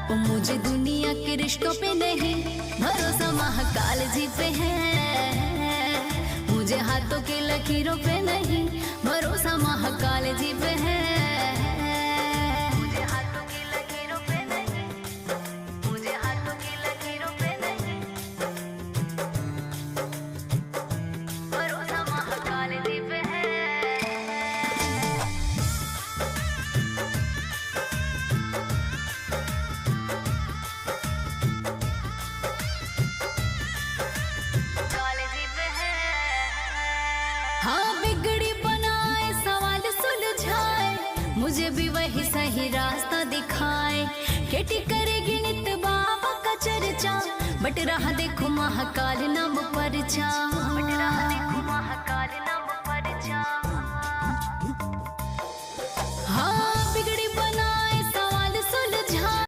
मुझे दुनिया के रिश्तों पे नहीं भरोसा, महाकाल जी पे है। मुझे हाथों की लकीरों पे नहीं भरोसा, महाकाल जी पे है। मुझे हाथों की लकीरों पे नहीं, मुझे हाथों की लकीरों पे नहीं भरोसा, महाकाल जी पे है। हाँ बिगड़ी बनाए सवाल सुलझाए, मुझे भी वही सही रास्ता दिखाए। केटी करेगी नित बाबा का चर्चा, बट रहा देखो महाकाल नाम परचा।